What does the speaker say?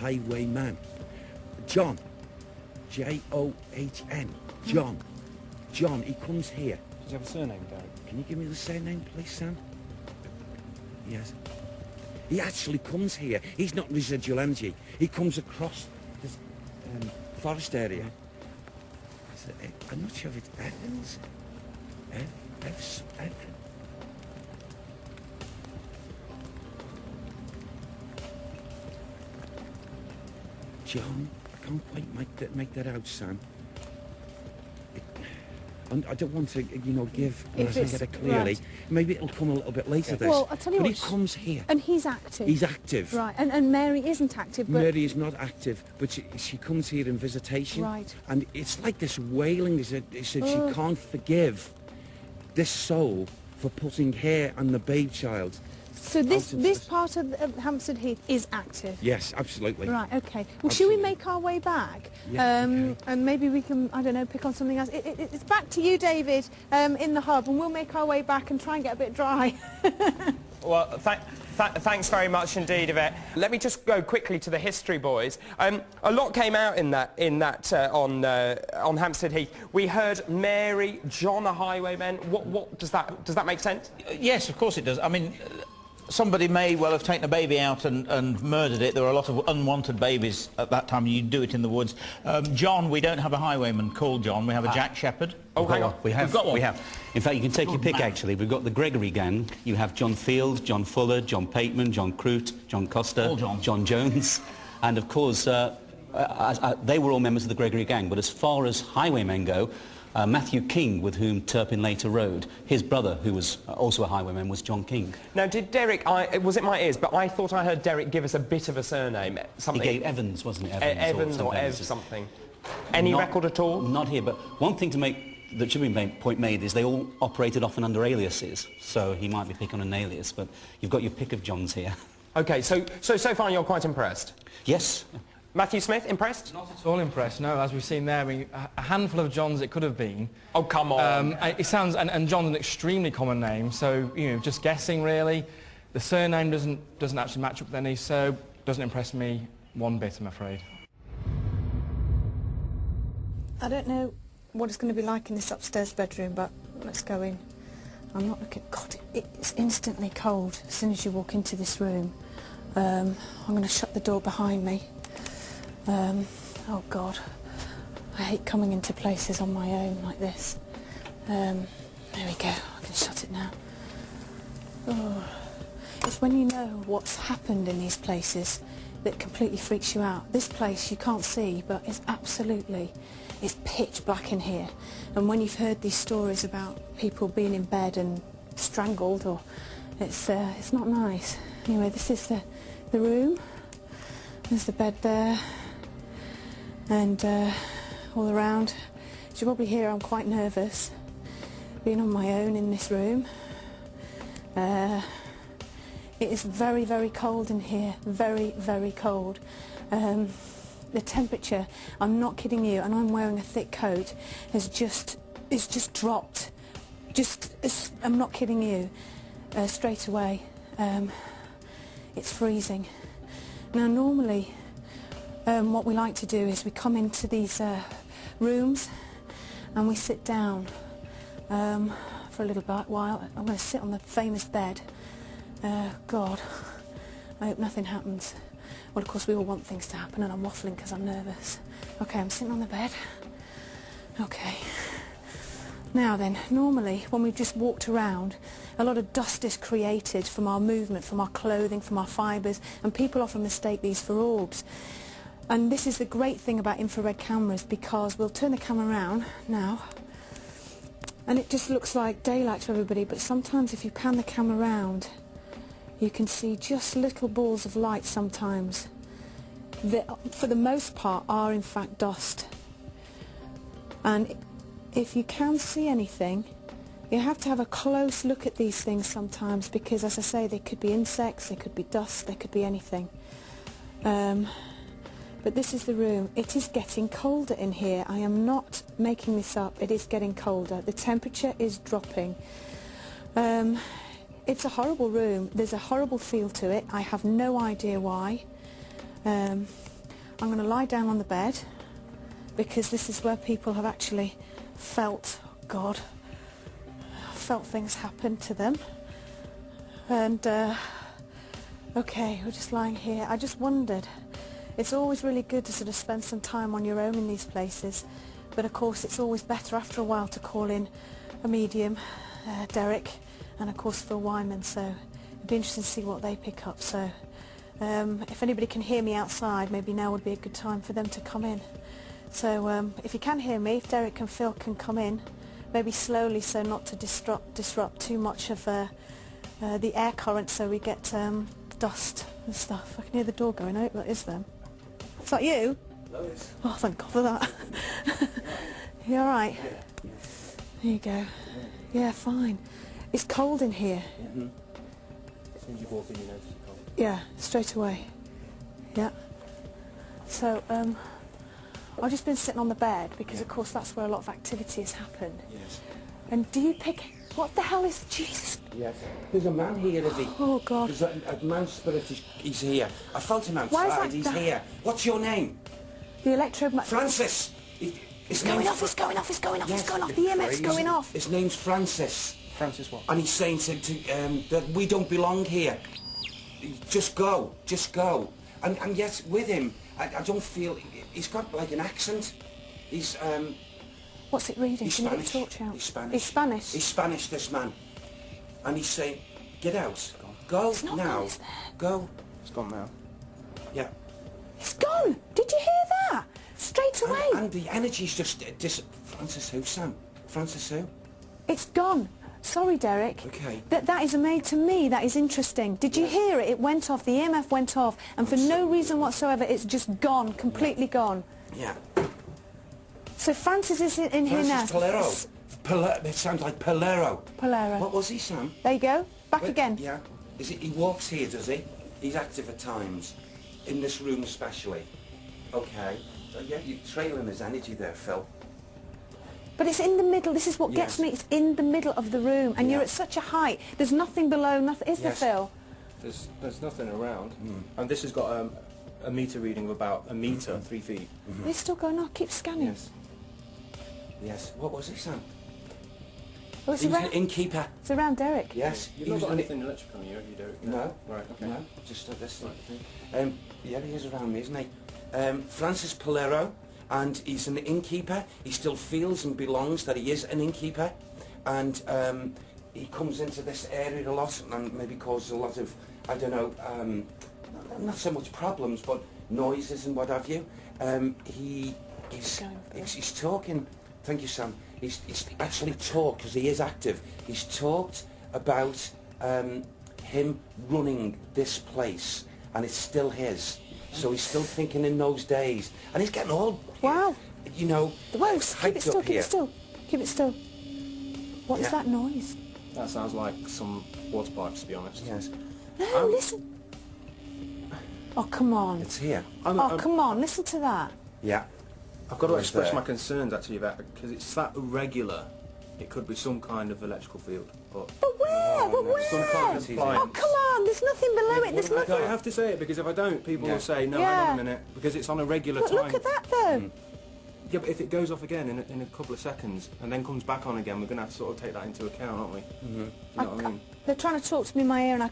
highwayman. John. John. John. John, he comes here. Does he have a surname, Derek? Can you give me the surname, please, Sam? Yes. He actually comes here. He's not residual energy. He comes across this forest area. I'm not sure if it's Evans. Evans. John, I can't quite make that out, Sam. I don't want to, give unless I get it clearly. Right. Maybe it'll come a little bit later. This. Well, I'll tell you but what. he comes here. And he's active. He's active. Right. And Mary isn't active. But Mary is not active, but she comes here in visitation. Right. And it's like this wailing. She can't forgive this soul for putting her and the babe child. So this part of Hampstead Heath is active? Yes, absolutely. Right, okay. Well, should we make our way back? Yeah, okay. And maybe we can, I don't know, pick on something else. It's back to you, David, in the hub, and we'll make our way back and try and get a bit dry. Well, thanks very much indeed, Yvette. Let me just go quickly to the history, boys. A lot came out in that on Hampstead Heath. We heard Mary, John, a highwayman. What does that make sense? Yes, of course it does. I mean, somebody may well have taken a baby out and murdered it. There were a lot of unwanted babies at that time. You do it in the woods. John, we don't have a highwayman called John. We have a Jack Shepherd. Oh, hang on. We've got one. We have. In fact, you can take your pick, man. actually. We've got the Gregory gang. You have John Field, John Fuller, John Pateman, John Crute, John Costa, All John. John Jones. And, of course, they were all members of the Gregory gang. But as far as highwaymen go, Matthew King, with whom Turpin later rode, his brother, who was also a highwayman, was John King. Now, did Derek, was it my ears, but I thought I heard Derek give us a bit of a surname, something. He gave Evans, wasn't it? Evans or Ev something. Any record at all? Not here, but one thing that should be made is they all operated often under aliases, so he might be picking on an alias, but you've got your pick of Johns here. OK, so far you're quite impressed? Yes. Matthew Smith, impressed? Not at all impressed, no. As we've seen there, I mean, a handful of Johns it could have been. Oh, come on. It sounds, and John's an extremely common name, so, just guessing, really. The surname doesn't actually match up with any, so doesn't impress me one bit, I'm afraid. I don't know what it's going to be like in this upstairs bedroom, but let's go in. I'm not looking... God, it's instantly cold as soon as you walk into this room. I'm going to shut the door behind me. Oh God, I hate coming into places on my own like this. There we go, I can shut it now. Oh. It's when you know what's happened in these places that completely freaks you out. This place you can't see, but it's pitch black in here. And when you've heard these stories about people being in bed and strangled, or it's not nice. Anyway, this is the room. There's the bed there. And all around, as you probably hear, I'm quite nervous being on my own in this room. It is very, very cold in here, very, very cold. The temperature, I'm not kidding you, and I'm wearing a thick coat, is just dropped. I'm not kidding you, straight away. It's freezing. Now normally, what we like to do is we come into these rooms and we sit down for a little while. I'm going to sit on the famous bed. God, I hope nothing happens. Well, of course, we all want things to happen, and I'm waffling because I'm nervous. OK, I'm sitting on the bed. OK. Now then, normally, when we've just walked around, a lot of dust is created from our movement, from our clothing, from our fibres, and people often mistake these for orbs. And this is the great thing about infrared cameras, because we'll turn the camera around now, and it just looks like daylight to everybody, but sometimes if you pan the camera around, you can see just little balls of light sometimes that, for the most part, are in fact dust. And if you can see anything, you have to have a close look at these things sometimes, because, as I say, they could be insects, they could be dust, they could be anything. But this is the room. It is getting colder in here. I am not making this up. It is getting colder. The temperature is dropping. It's a horrible room. There's a horrible feel to it. I have no idea why. I'm going to lie down on the bed because this is where people have actually felt, oh God, felt things happen to them. And okay, we're just lying here. I just wondered, it's always really good to sort of spend some time on your own in these places, but of course it's always better after a while to call in a medium, Derek, and of course Phil Wyman, so it'd be interesting to see what they pick up. So if anybody can hear me outside, maybe now would be a good time for them to come in. So if you can hear me, if Derek and Phil can come in, maybe slowly so not to disrupt too much of the air current, so we get dust and stuff. I can hear the door going. I hope that is them. Is that you? Lois. Oh, thank God for that. You all right? Yeah. There you go. Yeah, fine. It's cold in here. Mm-hmm. As soon as you walk in, you notice it's cold. Yeah, straight away. Yeah. So, I've just been sitting on the bed because, of course, that's where a lot of activity has happened. Yes. And do you pick... What the hell is... Jesus. Yes. There's a man here, Livy. Oh, God. There's a man's spirit, he's here. I felt him outside, Why is that he's da- here. What's your name? The electro... Francis! It's going off, it's going off, it's going off, Yes, it's going off. The you're EMF's crazy. going off. His name's Francis. Francis what? And he's saying that we don't belong here. Just go, just go. And yet, with him, I don't feel... He's got, like, an accent. He's, What's it reading? he's Can you get Spanish. the torch out? He's Spanish. He's Spanish? He's Spanish, this man. And he's saying, get out. Go It's not now. gone, is there? Go. It's gone now. Yeah. It's gone! Did you hear that? Straight away. And the energy's just... Francis who, Sam? Francis who? It's gone. Sorry, Derek. Okay. That is made to me. That is interesting. Did you hear it? It went off. The EMF went off. And for no reason whatsoever, it's just gone. Completely gone. Yeah. So Francis is in here now. Francis Polero. It sounds like Polero. Polero. What was he, Sam? There you go. Back Wait, again. Yeah. He walks here, does he? He's active at times. In this room especially. Okay. So yeah, you're trailing his energy there, Phil. But it's in the middle. This is what gets Yes. me. It's in the middle of the room. And Yeah. you're at such a height. There's nothing below. Nothing. Is there, Yes. Phil? There's nothing around. And this has got a meter reading of about a meter, 3 feet. They're still going on. Keep scanning. Yes. Yes. What was he, Sam? Oh, it's He was an around, innkeeper. it's around Derek. Yes. You've he not was got an- anything electrical on you, have you, Derek? No. Right, okay. No. Just at this. Right, Yeah, he is around me, isn't he? Francis Polero, and he's an innkeeper. He still feels and belongs that he is an innkeeper, and he comes into this area a lot and maybe causes a lot of, I don't know, not so much problems, but noises and what have you. He's talking. Thank you, Sam. He's actually talked, because he is active. He's talked about him running this place, and it's still his. So he's still thinking in those days, and he's getting all, Wow. you know, Whoa, keep hyped it still, up keep here. it still. Keep it still. What is Yeah. that noise? That sounds like some water pipes, to be honest. Yes, No, listen. Oh, come on. it's here. Oh, come on, listen to that. Yeah. I've got to Where's express there? my concerns actually about it, because it's that irregular. It could be some kind of electrical field. But But where? But no, where? some kind of Oh, appliance. Oh, come on, there's nothing below it. There's I nothing. don't have to say it, because if I don't, people Yeah. will say, no, Yeah. hang on a minute, because it's on a regular Look, time. look at that, though. Yeah, but if it goes off again in a couple of seconds and then comes back on again, we're going to have to sort of take that into account, aren't we? You know what I mean? They're trying to talk to me in my ear, and I